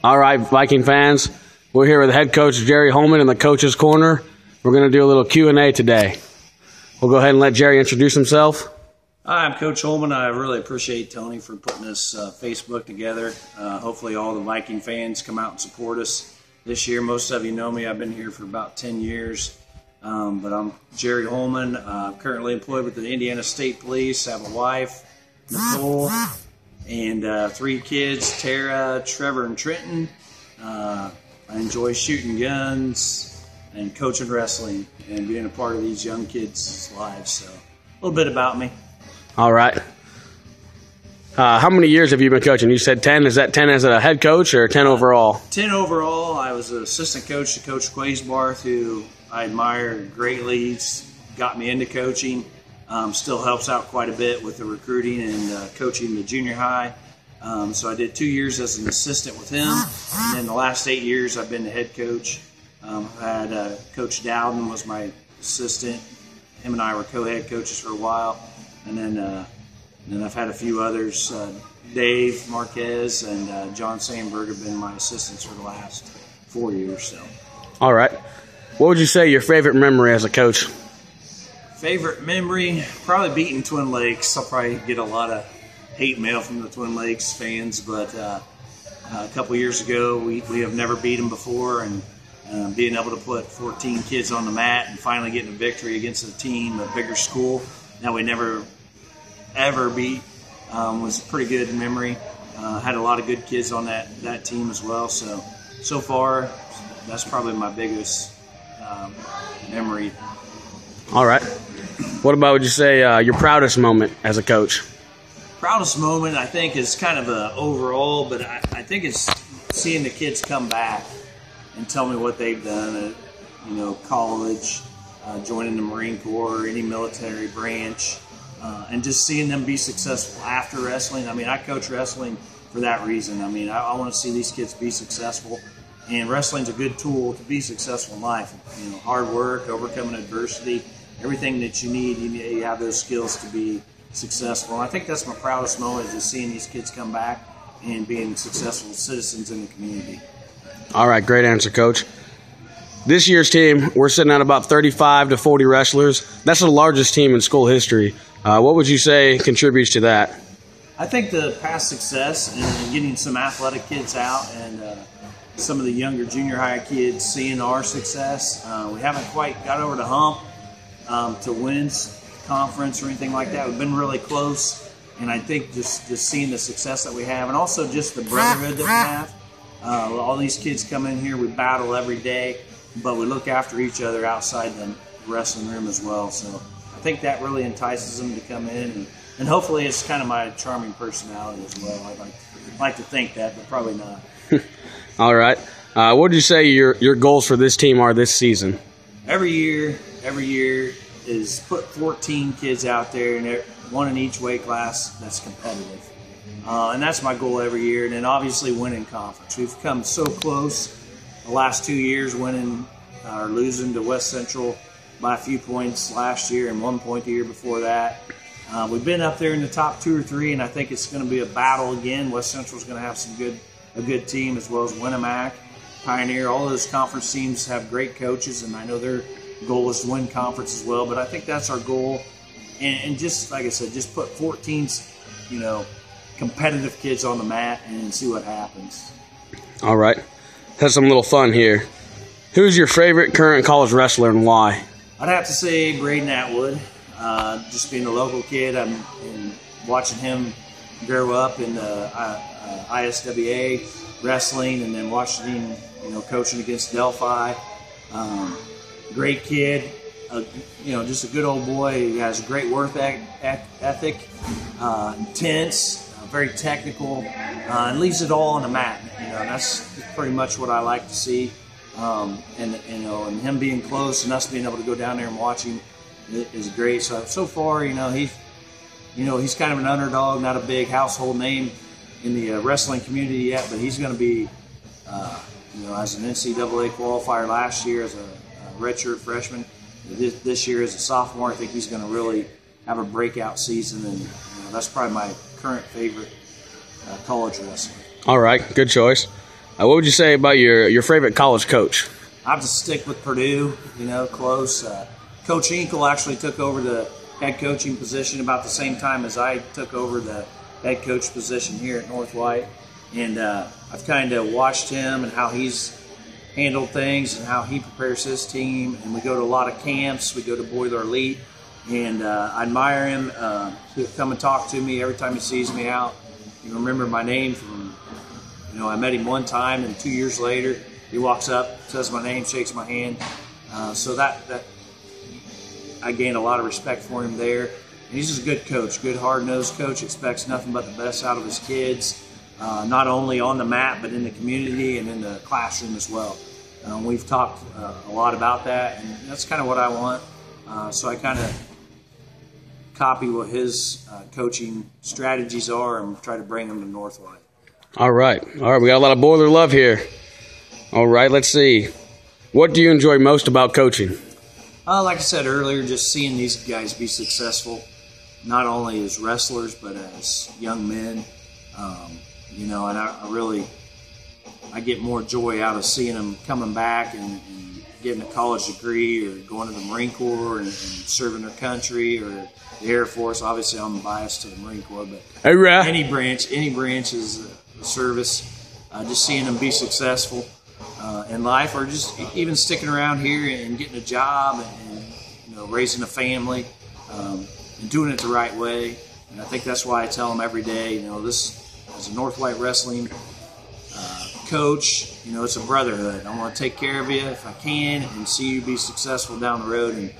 All right, Viking fans, we're here with head coach Jerry Holeman in the coach's corner. We're going to do a little Q&A today. We'll go ahead and let Jerry introduce himself. Hi, I'm Coach Holeman. I really appreciate Tony for putting this Facebook together. Hopefully all the Viking fans come out and support us this year. Most of you know me. I've been here for about 10 years. But I'm Jerry Holeman. I'm currently employed with the Indiana State Police. I have a wife, Nicole, and 3 kids, Tara, Trevor, and Trenton. I enjoy shooting guns and coaching wrestling and being a part of these young kids' lives. So a little bit about me. All right. How many years have you been coaching? You said 10. Is that 10 as a head coach or 10 overall? 10 overall. I was an assistant coach to Coach Quaysbarth, who I admire greatly. He's got me into coaching. Still helps out quite a bit with the recruiting and coaching the junior high. So I did 2 years as an assistant with him. And then the last 8 years I've been the head coach. I had Coach Dowden was my assistant. Him and I were co-head coaches for a while. And then I've had a few others. Dave Marquez and John Sandberg have been my assistants for the last 4 years. So. All right. What would you say your favorite memory as a coach? Favorite memory? Probably beating Twin Lakes. I'll probably get a lot of hate mail from the Twin Lakes fans, but a couple years ago we have never beat them before, and being able to put 14 kids on the mat and finally getting a victory against a team, a bigger school that we never ever beat was a pretty good memory. Had a lot of good kids on that team as well. So far, that's probably my biggest memory. All right. What about, would you say, your proudest moment as a coach? Proudest moment, I think, is kind of a overall, but I think it's seeing the kids come back and tell me what they've done at, college, joining the Marine Corps, any military branch, and just seeing them be successful after wrestling. I mean, I coach wrestling for that reason. I mean, I want to see these kids be successful, and wrestling's a good tool to be successful in life. Hard work, overcoming adversity, everything that you need, you have those skills to be successful. And I think that's my proudest moment, is just seeing these kids come back and being successful citizens in the community. All right, great answer, Coach. This year's team, we're sitting at about 35 to 40 wrestlers. That's the largest team in school history. What would you say contributes to that? I think the past success and getting some athletic kids out and some of the younger junior high kids seeing our success. We haven't quite got over the hump to win conference or anything like that. We've been really close, and I think just seeing the success that we have, and also just the brotherhood that we have. All these kids come in here, we battle every day, but we look after each other outside the wrestling room as well. So I think that really entices them to come in, and hopefully it's kind of my charming personality as well. I'd like to think that, but probably not. All right. What would you say your goals for this team are this season? Every year is put 14 kids out there, and one in each weight class that's competitive. And that's my goal every year. And then obviously winning conference. We've come so close the last 2 years, winning or losing to West Central by a few points last year and 1 point the year before that. We've been up there in the top 2 or 3, and I think it's going to be a battle again. West Central's going to have a good team, as well as Winnemac, Pioneer. All those conference teams have great coaches, and I know their goal is to win conference as well. But I think that's our goal, and just like I said, just put 14, competitive kids on the mat and see what happens. All right, have some little fun here. Who's your favorite current college wrestler and why? I'd have to say Braden Atwood. Just being a local kid, and watching him grow up in ISWA wrestling, and then watching him, coaching against Delphi. Great kid, just a good old boy. He has a great work ethic, intense, very technical, and leaves it all on the mat. That's pretty much what I like to see. And him being close and us being able to go down there and watch him is great. So far, he's kind of an underdog, not a big household name in the wrestling community yet, but he's going to be, as an NCAA qualifier last year as a redshirt freshman, this year as a sophomore, I think he's going to really have a breakout season, and that's probably my current favorite college wrestler. All right, good choice. What would you say about your favorite college coach? I have to stick with Purdue, close. Coach Hinkle actually took over the head coaching position about the same time as I took over the head coach position here at North White. And I've kind of watched him and how he's handled things and how he prepares his team. And we go to a lot of camps. We go to Boiler Elite. And I admire him. He'll come and talk to me every time he sees me out. You remember my name from, I met him one time, and 2 years later, he walks up, says my name, shakes my hand. So that I gained a lot of respect for him there. And he's just a good coach, good hard-nosed coach, expects nothing but the best out of his kids, not only on the mat, but in the community and in the classroom as well. We've talked a lot about that, and that's kind of what I want. So I kind of copy what his coaching strategies are and try to bring them to North White. All right. We got a lot of Boiler love here. All right, let's see. What do you enjoy most about coaching? Like I said earlier, just seeing these guys be successful, not only as wrestlers, but as young men. And I get more joy out of seeing them coming back and getting a college degree or going to the Marine Corps and serving their country, or the Air Force. Obviously, I'm biased to the Marine Corps, but any branch is a service. Just seeing them be successful in life, or just even sticking around here and getting a job and raising a family and doing it the right way. And I think that's why I tell them every day, this as a North White Wrestling coach, it's a brotherhood. I want to take care of you if I can and see you be successful down the road. And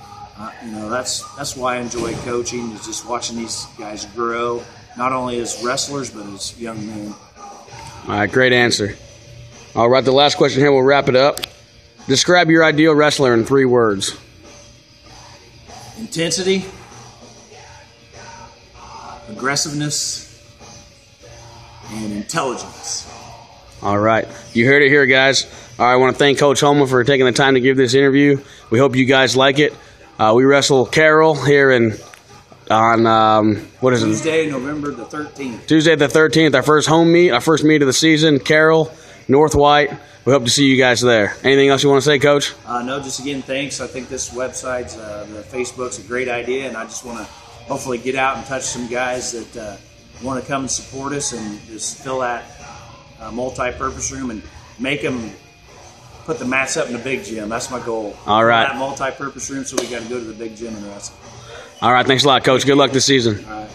that's why I enjoy coaching, is just watching these guys grow, not only as wrestlers but as young men. All right, great answer. All right, the last question here, we'll wrap it up. Describe your ideal wrestler in 3 words. Intensity, aggressiveness, and intelligence. All right. You heard it here, guys. All right, I want to thank Coach Holeman for taking the time to give this interview. We hope you guys like it. We wrestle Carroll here on what is it? Tuesday, November the 13th. Tuesday the 13th, our first home meet, our first meet of the season, Carroll, North White. We hope to see you guys there. Anything else you want to say, Coach? No, just again, thanks. I think this website's, the Facebook's a great idea, and I just want to hopefully get out and touch some guys that want to come and support us and just fill that multi-purpose room and make them put the mats up in the big gym. That's my goal. All right. That multi-purpose room, so we got to go to the big gym and wrestle. All right, thanks a lot, Coach. Good luck this season. All right.